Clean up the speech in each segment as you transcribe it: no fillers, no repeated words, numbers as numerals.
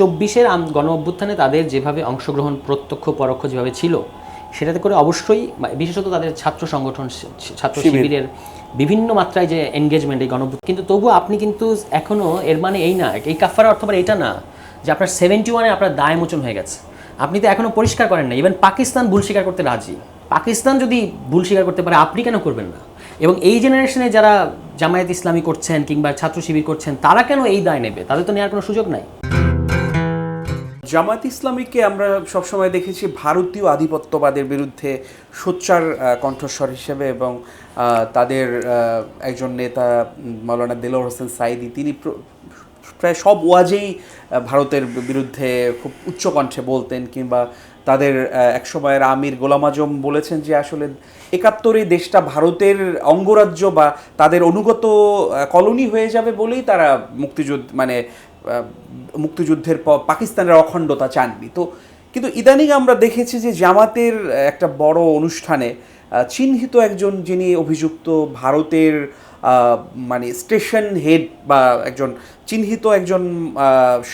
চব্বিশের গণ অভ্যুত্থানে তাদের যেভাবে অংশগ্রহণ প্রত্যক্ষ পরোক্ষ যেভাবে ছিল সেটাতে করে অবশ্যই বিশেষত তাদের ছাত্র সংগঠন ছাত্র শিবিরের বিভিন্ন মাত্রায় যে এনগেজমেন্ট এই গণঅভ্যুত্থান, কিন্তু তবুও আপনি কিন্তু এখনও এর মানে এই না, এই কাফারার অর্থ মানে এটা না যে আপনার 71-এ আপনার দায় মোচন হয়ে গেছে। আপনি তো এখনও পরিষ্কার করেন না। ইভেন পাকিস্তান ভুল স্বীকার করতে রাজি। পাকিস্তান যদি ভুল স্বীকার করতে পারে আপনি কেন করবেন না? এবং এই জেনারেশনে যারা জামায়াত ইসলামী করছেন কিংবা ছাত্র শিবির করছেন তারা কেন এই দায় নেবে? তাদের তো নেওয়ার কোনো সুযোগ নাই। জামায়াত ইসলামীকে আমরা সবসময় দেখেছি ভারতীয় আধিপত্যবাদের বিরুদ্ধে সোচ্চার কণ্ঠস্বর হিসেবে, এবং তাদের একজন নেতা মাওলানা দেলোয়ার হোসেন সাঈদী, তিনি প্রায় সব ওয়াজেই ভারতের বিরুদ্ধে খুব উচ্চ কণ্ঠে বলতেন, কিংবা তাদের একসময়ের আমির গোলাম আজম বলেছেন যে আসলে ৭১-এ দেশটা ভারতের অঙ্গরাজ্য বা তাদের অনুগত কলোনি হয়ে যাবে বলেই তারা মুক্তিযুদ্ধের পর পাকিস্তানের অখণ্ডতা চাননি। তো কিন্তু ইদানিং আমরা দেখেছি যে জামাতের একটা বড় অনুষ্ঠানে চিহ্নিত একজন, যিনি অভিযুক্ত ভারতের স্টেশন হেড বা একজন চিহ্নিত একজন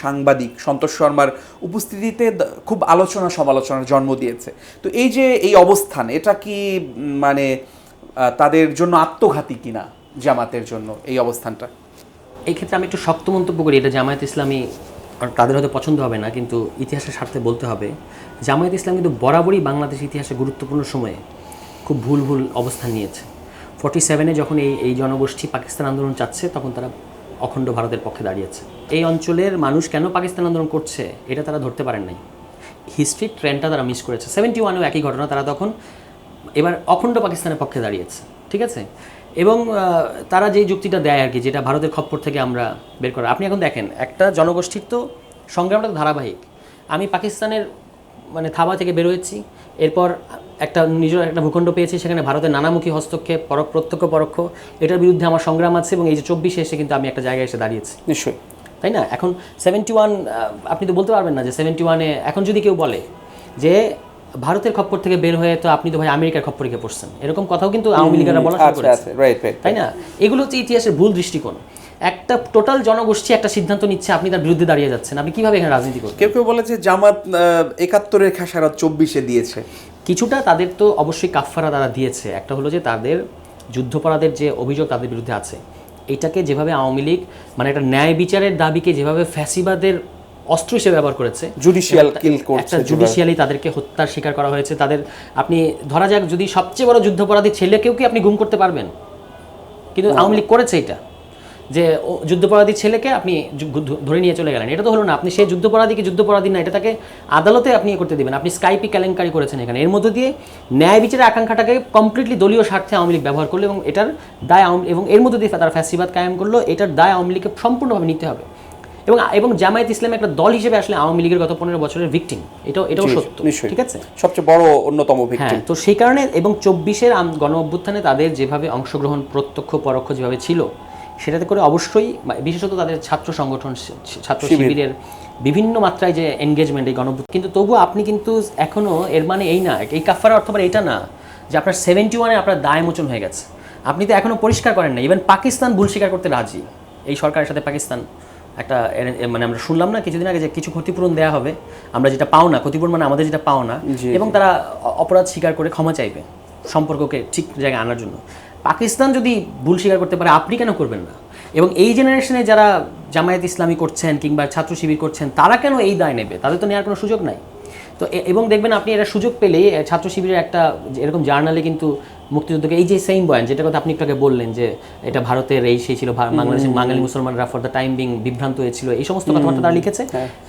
সাংবাদিক সন্তোষ শর্মার উপস্থিতিতে খুব আলোচনা সমালোচনার জন্ম দিয়েছে। তো এই যে এই অবস্থান, এটা কি তাদের জন্য আত্মঘাতী কিনা জামাতের জন্য এই অবস্থানটা? এই ক্ষেত্রে আমি একটু শক্ত মন্তব্য করি। এটা জামায়াত ইসলামী তাদের হয়তো পছন্দ হবে না, কিন্তু ইতিহাসের স্বার্থে বলতে হবে, জামায়াত ইসলাম কিন্তু বরাবরই বাংলাদেশ ইতিহাসে গুরুত্বপূর্ণ সময়ে খুব ভুল অবস্থান নিয়েছে। 47-এ যখন এই জনগোষ্ঠী পাকিস্তান আন্দোলন চাচ্ছে তখন তারা অখণ্ড ভারতের পক্ষে দাঁড়িয়েছে। এই অঞ্চলের মানুষ কেন পাকিস্তান আন্দোলন করছে এটা তারা ধরতে পারেন নাই। হিস্ট্রির ট্রেন্ডটা তারা মিস করেছে। 71-এও একই ঘটনা, তারা তখন এবার অখণ্ড পাকিস্তানের পক্ষে দাঁড়িয়েছে, ঠিক আছে। এবং তারা যেই যুক্তিটা দেয় আর কি, যেটা ভারতের খপ্পর থেকে আমরা বের করা। আপনি এখন দেখেন একটা জনগোষ্ঠীর তো সংগ্রামটা ধারাবাহিক। আমি পাকিস্তানের থাবা থেকে বেরোয়েছি, এরপর নিজের একটা ভূখণ্ড পেয়েছি, সেখানে ভারতের নানামুখী হস্তক্ষেপ প্রত্যক্ষ পরোক্ষ, এটার বিরুদ্ধে আমার সংগ্রাম আছে, এবং এই যে 24-এ এসে কিন্তু আমি একটা জায়গায় এসে দাঁড়িয়েছি। নিশ্চয়ই, তাই না? এখন 71 আপনি তো বলতে পারবেন না যে 71-এ এখন যদি কেউ বলে যে ভারতের খপ্পর থেকে বের হয়ে তো আপনি তো ভাই আমেরিকার খপ্পরে গিয়ে পড়ছেন, এরকম কথাও কিন্তু আওয়ামী লীগেরা বলা শুরু করেছে, তাই না? এগুলো হচ্ছে ইতিহাসের ভুল দৃষ্টিকোণ। একটা টোটাল জনগোষ্ঠী একটা সিদ্ধান্ত নিচ্ছে, আপনি তার বিরুদ্ধে দাঁড়িয়ে যাচ্ছেন, আপনি কিভাবে এখানে রাজনীতি করবেন? কেউ বলে যে জামাত ৭১-এর খেসারত 24-এ দিয়েছে। কিছুটা তাদের তো অবশ্যই কাফফারা তারা দিয়েছে। একটা হলো যে তাদের যুদ্ধপরাধের যে অভিযোগ তাদের বিরুদ্ধে আছে, এটাকে যেভাবে আওয়ামী লীগ একটা ন্যায় বিচারের দাবিকে যেভাবে ফ্যাসিবাদের অস্ত্র হিসেবে ব্যবহার করেছে, জুডিশিয়ালি তাদেরকে হত্যার শিকার করা হয়েছে। তাদের আপনি ধরা যাক যদি সবচেয়ে বড় যুদ্ধপরাধী ছেলেকেও কি আপনি গুম করতে পারবেন? কিন্তু আওয়ামী লীগ করেছে এটা, যে যুদ্ধপরাধী ছেলেকে আপনি ধরে নিয়ে চলে গেলেন। এটা তো হলো না, আপনি সেই যুদ্ধপরাধী না, এটা তাকে আদালতে আপনি করতে দেবেন। আপনি স্কাইপি কেলেঙ্কারি করেছেন এখানে। এর মধ্য দিয়ে ন্যায় বিচারের আকাঙ্ক্ষাটাকে কমপ্লিটলি দলীয় স্বার্থে আওয়ামী লীগ ব্যবহার করলো, এবং এটার দায় এবং এর মধ্য দিয়ে তারা ফ্যাসিবাদ কায়েম করলো। এটার দায় আওয়ামী লীগকে সম্পূর্ণভাবে নিতে হবে। এবং জামায়াত ইসলাম একটা দল হিসেবে আসলে আওয়ামী লীগের গত 15 বছরের ভিকটিম, এটাও সত্য, ঠিক আছে, সবচেয়ে বড় অন্যতম ভিকটিম। তো সেই কারণে এবং 24-এর গণ অভ্যুত্থানে তাদের যেভাবে অংশগ্রহণ প্রত্যক্ষ পরোক্ষ যেভাবে ছিল সেটাতে করে অবশ্যই বিশেষত তাদের ছাত্র সংগঠন ছাত্র শিবিরের বিভিন্ন মাত্রায় যে এনগেজমেন্ট এই গণঅভ্যুত্থান, কিন্তু তবুও আপনি কিন্তু এখনও এর মানে এই না, এই কাফারার অর্থ মানে এটা না যে আপনার 71-এ আপনার দায় মোচন হয়ে গেছে। আপনি তো এখনও পরিষ্কার করেন না। ইভেন পাকিস্তান ভুল স্বীকার করতে রাজি। এই সরকারের সাথে পাকিস্তান একটা আমরা শুনলাম না কিছুদিন আগে যে কিছু ক্ষতিপূরণ দেওয়া হবে, আমরা যেটা পাও না, ক্ষতিপূরণ আমাদের যেটা পাও না, এবং তারা অপরাধ স্বীকার করে ক্ষমা চাইবে সম্পর্ককে ঠিক জায়গায় আনার জন্য। পাকিস্তান যদি ভুল স্বীকার করতে পারে আপনি কেন করবেন না? এবং এই জেনারেশনে যারা জামায়াত ইসলামী করছেন কিংবা ছাত্র শিবির করছেন তারা কেন এই দায় নেবে? তাদের তো নেওয়ার কোনো সুযোগ নাই। তো এবং দেখবেন আপনি এটা সুযোগ পেলে ছাত্র শিবিরের একটা এরকম জার্নালে কিন্তু মুক্তিযুদ্ধকে এই যে সেম বয়ান, যেটা কথা আপনি একটু আগে বললেন যে এটা ভারতের সেই ছিল, বাংলাদেশের বাঙালি মুসলমানরা ফর দ্য টাইম বিং বিভ্রান্ত হয়েছিল, এই সমস্ত কথাবার্তা তারা লিখেছে।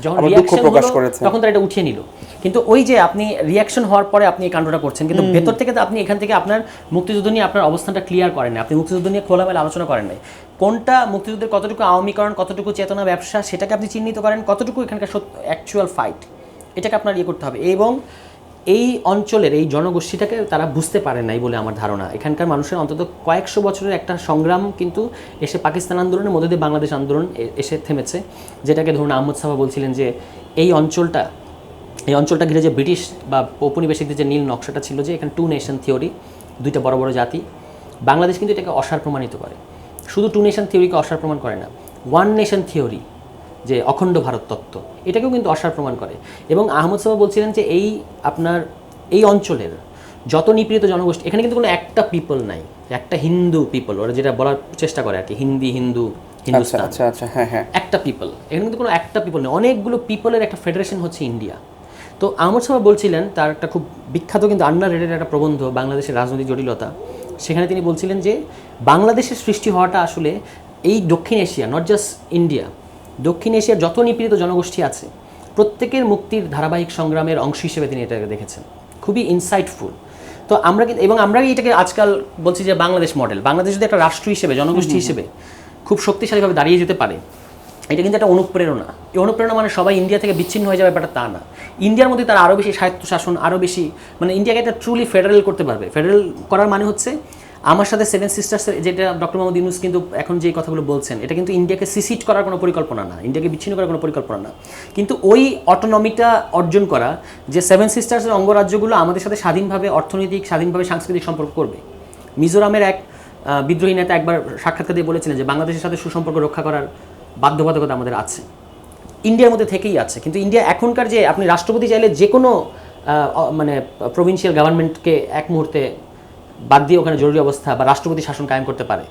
যখন রিয়াকশন হলো তখন তারা এটা উঠিয়ে নিল। কিন্তু ওই যে আপনি রিয়াকশন হওয়ার পরে আপনি এই কাণ্ডটা করছেন, কিন্তু ভেতর থেকে তো আপনি এখান থেকে আপনার মুক্তিযুদ্ধ নিয়ে আপনার অবস্থানটা ক্লিয়ার করেন না, আপনি মুক্তিযুদ্ধ নিয়ে খোলামেলা আলোচনা করেন নাই। কোনটা মুক্তিযুদ্ধের কতটুকু আওয়ামীকরণ, কতটুকু চেতনা ব্যবসা, সেটাকে আপনি চিহ্নিত করেন, কতটুকু এখানকার অ্যাকচুয়াল ফাইট, এটাকে আপনার করতে হবে। এবং এই অঞ্চলের এই জনগোষ্ঠীটাকে তারা বুঝতে পারে নাই বলে আমার ধারণা। এখানকার মানুষের অন্তত কয়েকশো বছরের একটা সংগ্রাম কিন্তু এসে পাকিস্তান আন্দোলনের মধ্যে দিয়ে বাংলাদেশ আন্দোলন এসে থেমেছে, যেটাকে ধরুন আহমদ সাহা বলছিলেন যে এই অঞ্চলটা ঘিরে যে ব্রিটিশ বা ঔপনিবেশিকদের যে নীল নকশাটা ছিল, যে এখানে 2 নেশন থিওরি, দুইটা বড় বড় জাতি, বাংলাদেশ কিন্তু এটাকে অসার প্রমাণিত করে। শুধু 2 নেশন থিওরিকে অসার প্রমাণ করে না, 1 নেশন থিওরি যে অখণ্ড ভারত তত্ত্ব, এটাকেও কিন্তু অসার প্রমাণ করে। এবং আহমদ সাহেব বলছিলেন যে এই অঞ্চলের যত নিপীড়িত জনগোষ্ঠী, এখানে কিন্তু কোনো একটা পিপল নাই, একটা হিন্দু পিপল, ওরা যেটা বলার চেষ্টা করে আর কি, হিন্দু হিন্দুস্তান, একটা পিপল, এখানে কিন্তু কোনো একটা পিপল নেই, অনেকগুলো পিপলের একটা ফেডারেশন হচ্ছে ইন্ডিয়া। তো আহমদ সাহেব বলছিলেন, তার একটা খুব বিখ্যাত কিন্তু আন্ডার রেটেড একটা প্রবন্ধ, বাংলাদেশের রাজনৈতিক জটিলতা, সেখানে তিনি বলছিলেন যে বাংলাদেশের সৃষ্টি হওয়াটা আসলে এই দক্ষিণ এশিয়া, নট জাস্ট ইন্ডিয়া, দক্ষিণ এশিয়ার যত নিপীড়িত জনগোষ্ঠী আছে প্রত্যেকের মুক্তির ধারাবাহিক সংগ্রামের অংশ হিসেবে তিনি এটাকে দেখেছেন। খুবই ইনসাইটফুল। তো আমরা কিন্তু, এবং আমরা এটাকে আজকাল বলছি যে বাংলাদেশ মডেল, বাংলাদেশ যদি একটা রাষ্ট্র হিসেবে, জনগোষ্ঠী হিসেবে খুব শক্তিশালীভাবে দাঁড়িয়ে যেতে পারে, এটা কিন্তু একটা অনুপ্রেরণা। এই অনুপ্রেরণা মানে সবাই ইন্ডিয়া থেকে বিচ্ছিন্ন হয়ে যাবে ব্যাপারটা তা না। ইন্ডিয়ার মধ্যে তারা আরও বেশি স্বায়ত্তশাসন, আরও বেশি, মানে ইন্ডিয়াকে একটা ট্রুলি ফেডারেল করতে পারবে। ফেডারেল করার মানে হচ্ছে আমার সাথে সেভেন সিস্টার্সের, যেটা ডক্টর মোহাম্মদ ইউনূস কিন্তু এখন যে কথাগুলো বলছেন, এটা কিন্তু ইন্ডিয়াকে সিসিট করার কোনো পরিকল্পনা না, ইন্ডিয়াকে বিচ্ছিন্ন করার কোনো পরিকল্পনা না, কিন্তু ওই অটোনমিটা অর্জন করা, যে সেভেন সিস্টার্সের অঙ্গরাজ্যগুলো আমাদের সাথে স্বাধীনভাবে অর্থনৈতিক, স্বাধীনভাবে সাংস্কৃতিক সম্পর্ক করবে। মিজোরামের এক বিদ্রোহী নেতা একবার সাক্ষাৎকার দিয়ে বলেছিলেন যে বাংলাদেশের সাথে সুসম্পর্ক রক্ষা করার বাধ্যবাধকতা আমাদের আছে, ইন্ডিয়ার মধ্যে থেকেই আছে। কিন্তু ইন্ডিয়া এখনকার যে আপনি রাষ্ট্রপতি চাইলে যে কোনো মানে প্রভিন্সিয়াল গভর্নমেন্টকে এক মুহূর্তে বাদ দিয়ে ওখানে জরুরি অবস্থা বা রাষ্ট্রপতি শাসন কায়েম করতে পারে,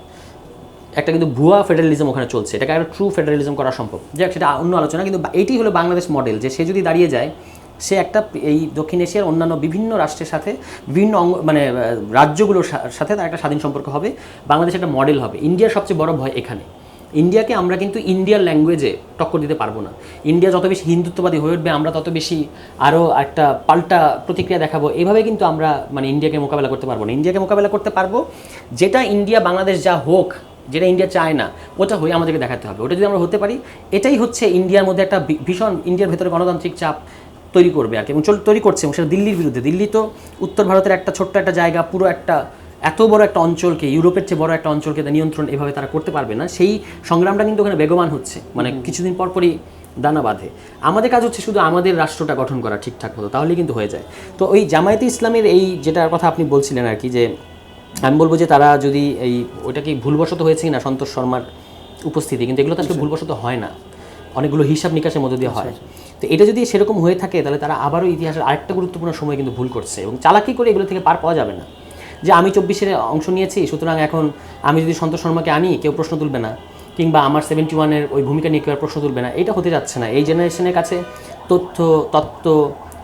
একটা কিন্তু ভুয়া ফেডারেলিজম ওখানে চলছে, এটাকে একটা ট্রু ফেডারেলিজম করা সম্ভব, যাক সেটা অন্য আলোচনা। কিন্তু এইটি হলো বাংলাদেশ মডেল, যে সে যদি দাঁড়িয়ে যায়, সে একটা এই দক্ষিণ এশিয়ার অন্যান্য বিভিন্ন রাষ্ট্রের সাথে, বিভিন্ন মানে রাজ্যগুলোর সাথে তার একটা স্বাধীন সম্পর্ক হবে, বাংলাদেশ একটা মডেল হবে। ইন্ডিয়ার সবচেয়ে বড় ভয় এখানে, ইন্ডিয়াকে আমরা কিন্তু ইন্ডিয়ার ল্যাঙ্গুয়েজে টক্কর দিতে পারবো না। ইন্ডিয়া যত বেশি হিন্দুত্ববাদী হয়ে উঠবে, আমরা তত বেশি আরও একটা পাল্টা প্রতিক্রিয়া দেখাবো, এভাবে কিন্তু আমরা মানে ইন্ডিয়াকে মোকাবেলা করতে পারবো না। ইন্ডিয়াকে মোকাবেলা করতে পারবো যেটা ইন্ডিয়া বাংলাদেশ যা হোক, যেটা ইন্ডিয়া চায় না ওটা হয়ে আমাদেরকে দেখাতে হবে। ওটা যদি আমরা হতে পারি, এটাই হচ্ছে ইন্ডিয়ার মধ্যে একটা ভীষণ, ইন্ডিয়ার ভেতরে গণতান্ত্রিক চাপ তৈরি করবে আর কি, এবং তৈরি করছে, এবং সেটা দিল্লির বিরুদ্ধে। দিল্লি তো উত্তর ভারতের একটা ছোট্ট একটা জায়গা, পুরো একটা এত বড় একটা অঞ্চলকে, ইউরোপের চেয়ে বড় একটা অঞ্চলকে নিয়ন্ত্রণ এভাবে তারা করতে পারবে না। সেই সংগ্রামটা কিন্তু ওখানে বেগবান হচ্ছে, মানে কিছুদিন পরপরই দানা বাঁধে। আমাদের কাজ হচ্ছে শুধু আমাদের রাষ্ট্রটা গঠন করা ঠিকঠাক মতো, তাহলেই কিন্তু হয়ে যায়। তো ওই জামায়াতে ইসলামের এই যেটার কথা আপনি বলছিলেন আর কি, যে আমি বলবো যে তারা যদি এই ওইটা কি ভুলবশত হয়েছে কিনা সন্তোষ শর্মার উপস্থিতি, কিন্তু এগুলো তো আসলে ভুলবশত হয় না, অনেকগুলো হিসাব নিকাশের মধ্যে দিয়ে হয়। তো এটা যদি সেরকম হয়ে থাকে, তাহলে তারা আবারও ইতিহাসের আরেকটা গুরুত্বপূর্ণ সময় কিন্তু ভুল করছে, এবং চালাকি করে এগুলো থেকে পার পাওয়া যাবে না। যে আমি 24-এর অংশ নিয়েছি, সুতরাং এখন আমি যদি সন্তোষ শর্মাকে আনি, কেউ প্রশ্ন তুলবে না, কিংবা আমার 71-এর ওই ভূমিকা নিয়ে কেউ প্রশ্ন তুলবে না, এটা হতে যাচ্ছে না। এই জেনারেশনের কাছে তত্ত্ব,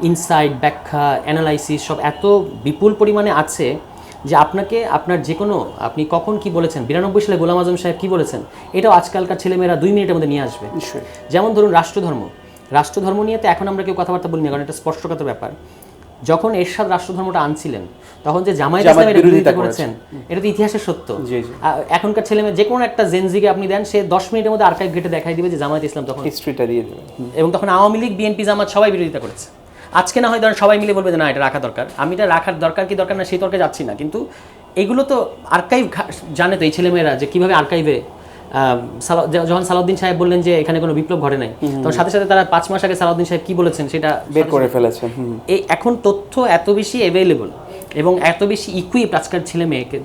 ইনসাইট, ব্যাখ্যা, অ্যানালাইসিস সব এত বিপুল পরিমাণে আছে যে আপনাকে আপনার যে কোনো, আপনি কখন কি বলেছেন, 92 সালে গোলাম আজম সাহেব কী বলেছেন, এটাও আজকালকার ছেলেমেয়েরা 2 মিনিটের মধ্যে নিয়ে আসবে। যেমন ধরুন রাষ্ট্রধর্ম নিয়ে তো এখন আমরা কেউ কথাবার্তা বলি না, কারণ এটা স্পর্শকাতর ব্যাপার। যখন এরশাদ রাষ্ট্রধর্মটা আনছিলেন, তখন যে জামায়াত ইসলামের বিরোধিতা করেছেন, এটা তো ইতিহাসের সত্য। এখনকার ছেলেমেয়ে যে কোনো একটা জেনজিকে আপনি দেন, সে 10 মিনিটের মধ্যে আর্কাইভ ঘেটে দেখাই দিবে যে জামায়াত ইসলাম তখন হিস্ট্রিটা দিয়ে দেবে, এবং তখন আওয়ামী লীগ, বিএনপি, জামাত সবাই বিরোধিতা করেছে। আজকে না হয় ধরেন সবাই মিলে বলবে যে না এটা রাখা দরকার, আমি এটা রাখার দরকার কি দরকার না সেই তর্কে যাচ্ছি না, কিন্তু এগুলো তো আর্কাইভ জানে তো এই ছেলেমেয়েরা, যে কীভাবে আর্কাইভে যখন সালাউদ্দিন সাহেব বললেন যে এখানে কোনো বিপ্লব ঘটে নাই, তখন সাথে সাথে তারা 5 মাস আগে সালাউদ্দিন সাহেব কি বলেছেন সেটা বের করে ফেলেছেন। এই এখন তথ্য এত বেশি অ্যাভেলেবল এবং এত বেশি ইকুইপড আজকাল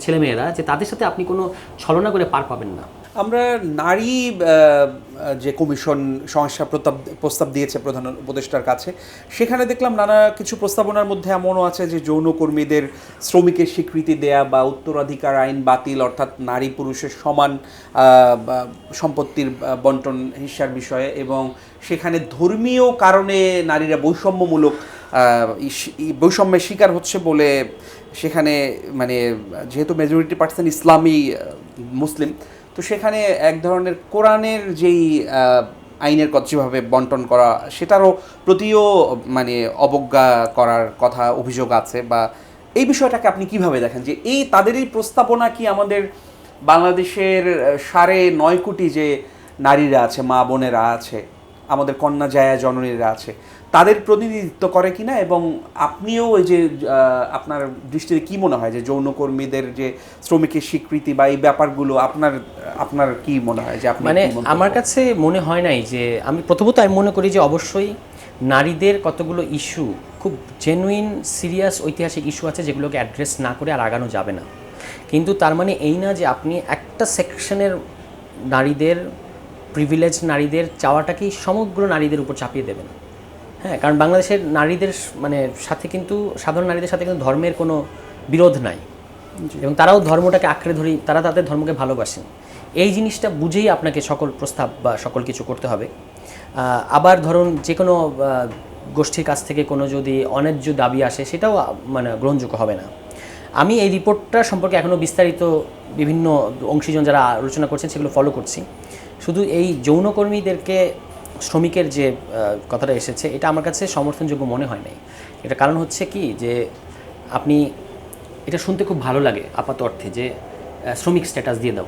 ছেলেমেয়েরা, যে তাদের সাথে আপনি কোনো ছলনা করে পার পাবেন না। আমরা নারী যে কমিশন সংস্কার প্রস্তাব দিয়েছে প্রধান উপদেষ্টার কাছে, সেখানে দেখলাম নানা কিছু প্রস্তাবনার মধ্যে এমনও আছে যে যৌনকর্মীদের শ্রমিকের স্বীকৃতি দেয়া বা উত্তরাধিকার আইন বাতিল, অর্থাৎ নারী পুরুষের সমান সম্পত্তির বন্টন হিস্যার বিষয়ে, এবং সেখানে ধর্মীয় কারণে নারীরা বৈষম্যের শিকার হচ্ছে বলে সেখানে, মানে যেহেতু মেজরিটি পার্সেন্ট ইসলামী মুসলিম, তো সেখানে এক ধরনের কোরআনের যেই আইনের যেভাবে বন্টন করা, সেটারও প্রতিও মানে অবজ্ঞা করার কথা অভিযোগ আছে। বা এই বিষয়টাকে আপনি কিভাবে দেখেন, যে এই তাদের এই প্রস্তাবনা কি আমাদের বাংলাদেশের 9.5 কোটি যে নারীরা আছে, মা বোনেরা আছে, আমাদের কন্যা জায়া জননীরা আছে, তাদের প্রতিনিধিত্ব করে কিনা? এবং আপনিও ওই যে আপনার দৃষ্টিতে কি মনে হয় যে যৌনকর্মীদের যে শ্রমিকের স্বীকৃতি বা এই ব্যাপারগুলো আপনার কি মনে হয় যে আপনি, মানে আমার কাছে মনে হয় নাই যে, আমি প্রথমত আমি মনে করি যে অবশ্যই নারীদের কতগুলো ইস্যু, খুব জেনুইন সিরিয়াস ঐতিহাসিক ইস্যু আছে যেগুলোকে অ্যাড্রেস না করে আর আগানো যাবে না। কিন্তু তার মানে এই না যে আপনি একটা সেকশনের নারীদের প্রিভিলেজ নারীদের চাওয়াটাকেই সমগ্র নারীদের উপর চাপিয়ে দেবেন। হ্যাঁ, কারণ বাংলাদেশের নারীদের মানে সাথে কিন্তু সাধারণ নারীদের সাথে কিন্তু ধর্মের কোনো বিরোধ নাই, এবং তারাও ধর্মটাকে আঁকড়ে ধরি, তারা তাদের ধর্মকে ভালোবাসেন। এই জিনিসটা বুঝেই আপনাকে সকল প্রস্তাব বা সকল কিছু করতে হবে। আবার ধরুন যে কোনো গোষ্ঠীর কাছ থেকে কোনো যদি অন্যায্য দাবি আসে, সেটাও মানে গ্রহণযোগ্য হবে না। আমি এই রিপোর্টটা সম্পর্কে এখনও বিস্তারিত বিভিন্ন অংশীজন যারা আলোচনা করছেন সেগুলো ফলো করছি। শুধু এই যৌনকর্মীদেরকে শ্রমিকের যে কথাটা এসেছে, এটা আমার কাছে সমর্থনযোগ্য মনে হয় নাই। এটা কারণ হচ্ছে কি, যে আপনি এটা শুনতে খুব ভালো লাগে আপাত অর্থে যে শ্রমিক স্ট্যাটাস দিয়ে দাও,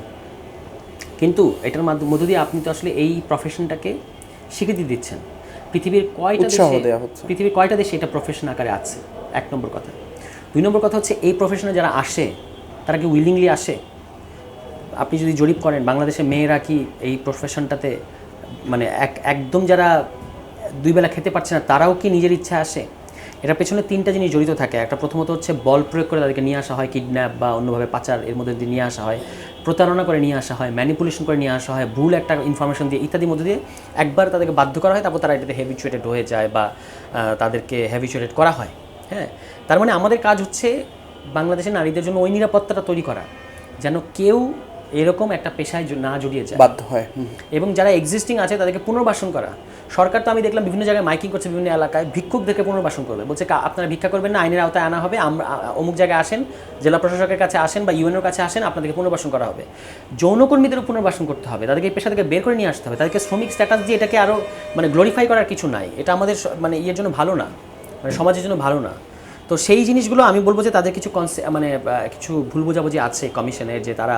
কিন্তু এটার মধ্য দিয়ে আপনি তো আসলে এই প্রফেশনটাকে স্বীকৃতি দিচ্ছেন। পৃথিবীর কয়টা দেশে এটা প্রফেশন আকারে আছে, এক নম্বর কথা। দুই নম্বর কথা হচ্ছে এই প্রফেশনে যারা আসে তারা কি উইলিংলি আসে? আপনি যদি জরিপ করেন বাংলাদেশের মেয়েরা কি এই প্রফেশনটাতে মানে একদম যারা দুই বেলা খেতে পারছে না তারাও কি নিজের ইচ্ছা আসে? এটার পেছনে তিনটা জিনিস জড়িত থাকে। একটা প্রথমত হচ্ছে বল প্রয়োগ করে তাদেরকে নিয়ে আসা হয়, কিডন্যাপ বা অন্যভাবে পাচার এর মধ্যে দিয়ে নিয়ে আসা হয়, প্রতারণা করে নিয়ে আসা হয়, ম্যানিপুলেশন করে নিয়ে আসা হয়, ভুল একটা ইনফরমেশন দিয়ে ইত্যাদির মধ্যে দিয়ে একবার তাদেরকে বাধ্য করা হয়, তারপর তারা এটাতে হ্যাবিচুয়েটেড হয়ে যায় বা তাদেরকে হ্যাবিচুয়েটেড করা হয়। হ্যাঁ, তার মানে আমাদের কাজ হচ্ছে বাংলাদেশের নারীদের জন্য ওই নিরাপত্তাটা তৈরি করা যেন কেউ এরকম একটা পেশায় না জড়িয়ে যায়, বাধ্য হয়। এবং যারা এক্সিস্টিং আছে তাদেরকে পুনর্বাসন করা। সরকার তো আমি দেখলাম বিভিন্ন জায়গায় মাইকিং করছে, বিভিন্ন এলাকায় ভিক্ষুকদেরকে পুনর্বাসন করবে, বলছে আপনারা ভিক্ষা করবেন না, আইনের আওতায় আনা হবে, আমরা অমুক জায়গায় আসেন, জেলা প্রশাসকের কাছে আসেন বা ইউএনের কাছে আসেন, আপনাদেরকে পুনর্বাসন করা হবে। যৌনকর্মীদেরও পুনর্বাসন করতে হবে, তাদেরকে এই পেশা থেকে বের করে নিয়ে আসতে হবে। তাদেরকে শ্রমিক স্ট্যাটাস দিয়ে এটাকে আরও মানে গ্লোরিফাই করার কিছু নাই। এটা আমাদের মানে ইয়ের জন্য ভালো না, মানে সমাজের জন্য ভালো না। তো সেই জিনিসগুলো আমি বলবো যে তাদের কিছু মানে কিছু ভুল বোঝাবুঝি আছে কমিশনের, যে তারা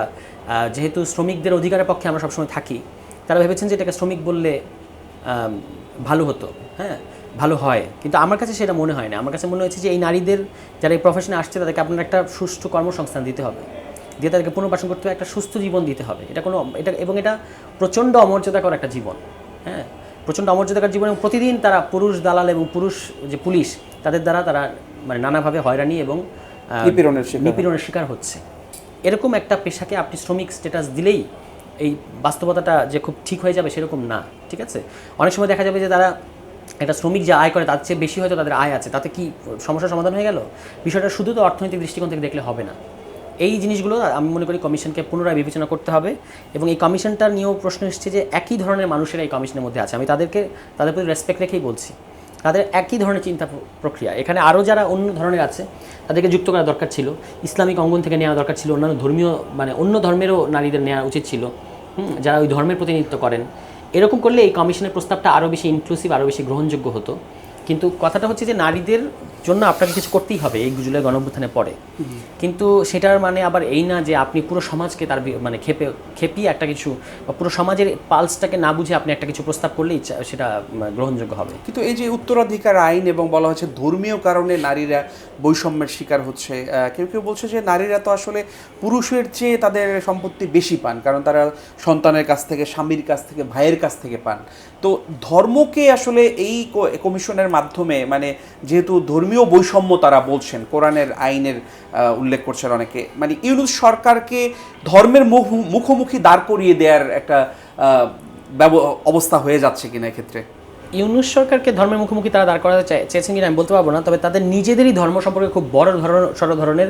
যেহেতু শ্রমিকদের অধিকারের পক্ষে আমরা সবসময় থাকি, তারা ভেবেছেন যে এটাকে শ্রমিক বললে ভালো হতো, হ্যাঁ ভালো হয়, কিন্তু আমার কাছে সেটা মনে হয় না। আমার কাছে মনে হয়েছে যে এই নারীদের যারা এই প্রফেশনে আসছে তাদেরকে আপনার একটা সুষ্ঠু কর্মসংস্থান দিতে হবে, দিয়ে তাদেরকে পুনর্বাসন করতে হবে, একটা সুস্থ জীবন দিতে হবে। এটা প্রচণ্ড অমর্যাদাকর একটা জীবন। হ্যাঁ, প্রচণ্ড অমর্যাদাকর জীবন, এবং প্রতিদিন তারা পুরুষ দালাল এবং পুরুষ যে পুলিশ তাদের দ্বারা তারা মানে নানাভাবে হয়রানি এবং নিপীড়নের শিকার হচ্ছে। এরকম একটা পেশাকে আপনি শ্রমিক স্ট্যাটাস দিলেই এই বাস্তবতাটা যে খুব ঠিক হয়ে যাবে সেরকম না। ঠিক আছে, অনেক সময় দেখা যাবে যে তারা একটা শ্রমিক যে আয় করে তার চেয়ে বেশি হয়তো তাদের আয় আছে, তাতে কি সমস্যার সমাধান হয়ে গেল? বিষয়টা শুধু তো অর্থনৈতিক দৃষ্টিকোণ থেকে দেখলে হবে না। এই জিনিসগুলো আমি মনে করি কমিশনকে পুনরায় বিবেচনা করতে হবে, এবং এই কমিশনটার নিয়েও প্রশ্ন এসেছে যে একই ধরনের মানুষেরা এই কমিশনের মধ্যে আছে। আমি তাদের প্রতি রেসপেক্ট রেখেই বলছি, তাদের একই ধরনের চিন্তা প্রক্রিয়া। এখানে আরও যারা অন্য ধরনের আছে তাদেরকে যুক্ত করা দরকার ছিল, ইসলামিক অঙ্গন থেকে নেওয়া দরকার ছিল, অন্যান্য ধর্মীয় মানে অন্য ধর্মেরও নারীদের নেওয়া উচিত ছিল, যারা ওই ধর্মের প্রতিনিধিত্ব করেন। এরকম করলে এই কমিশনের প্রস্তাবটা আরও বেশি ইনক্লুসিভ, আরও বেশি গ্রহণযোগ্য হতো। কিন্তু কথাটা হচ্ছে যে নারীদের জন্য আপনাকে কিছু করতেই হবে এই জুলাই গণঅভ্যুত্থানের পরে, কিন্তু সেটার মানে আবার এই না যে আপনি পুরো সমাজকে তার মানে খেপিয়ে একটা কিছু বা পুরো সমাজের পালসটাকে না বুঝে আপনি একটা কিছু প্রস্তাব করলেই সেটা গ্রহণযোগ্য হবে। কিন্তু এই যে উত্তরাধিকার আইন এবং বলা হচ্ছে ধর্মীয় কারণে নারীরা বৈষম্যের শিকার হচ্ছে, কেউ কেউ বলছে যে নারীরা তো আসলে পুরুষের চেয়ে তাদের সম্পত্তি বেশি পান, কারণ তারা সন্তানের কাছ থেকে, স্বামীর কাছ থেকে, ভাইয়ের কাছ থেকে পান। তো ধর্মকে আসলে এই কমিশনের মাধ্যমে মানে যেহেতু ধর্মীয় বৈষম্য তারা বলছেন, কোরআনের আইনের উল্লেখ করছেন অনেকে, মানে ইউনূস সরকারকে ধর্মের মুখোমুখি দাঁড় করিয়ে দেওয়ার একটা অবস্থা হয়ে যাচ্ছে কিনা এক্ষেত্রে? ইউনূস সরকারকে ধর্মের মুখোমুখি তারা দাঁড় করাতে চেয়েছেন কিনা আমি বলতে পারবো না, তবে তাদের নিজেদেরই ধর্ম সম্পর্কে খুব বড় ধরনের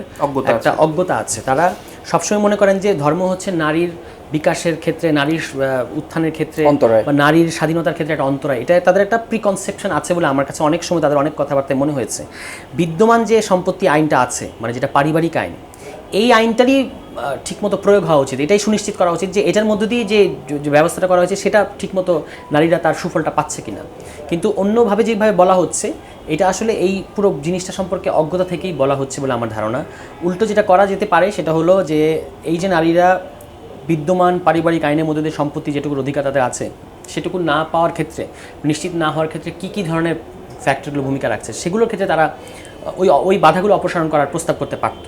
একটা অজ্ঞতা আছে। তারা সবসময় মনে করেন যে ধর্ম হচ্ছে নারীর বিকাশের ক্ষেত্রে, নারীর উত্থানের ক্ষেত্রে বা নারীর স্বাধীনতার ক্ষেত্রে একটা অন্তরায়। এটা তাদের একটা প্রিকনসেপশন আছে বলে আমার কাছে অনেক সময় তাদের অনেক কথাবার্তায় মনে হয়েছে। বিদ্যমান যে সম্পত্তি আইনটা আছে, মানে যেটা পারিবারিক আইন, এই আইনটারই ঠিকমতো প্রয়োগ হওয়া উচিত। এটাই সুনিশ্চিত করা উচিত যে এটার মধ্য দিয়ে যে ব্যবস্থাটা করা হয়েছে সেটা ঠিকমতো নারীরা তার সুফলটা পাচ্ছে কিনা। কিন্তু অন্যভাবে যেভাবে বলা হচ্ছে, এটা আসলে এই পুরো জিনিসটা সম্পর্কে অজ্ঞতা থেকেই বলা হচ্ছে বলে আমার ধারণা। উল্টো যেটা করা যেতে পারে সেটা হলো যে এই যে নারীরা বিদ্যমান পারিবারিক আইনের মধ্যে দিয়ে সম্পত্তি যেটুকুর অধিকার তাদের আছে সেটুকু না পাওয়ার ক্ষেত্রে, নিশ্চিত না হওয়ার ক্ষেত্রে কী ধরনের ফ্যাক্টরগুলো ভূমিকা রাখছে, সেগুলোর ক্ষেত্রে তারা ওই বাধাগুলো অপসারণ করার প্রস্তাব করতে পারত।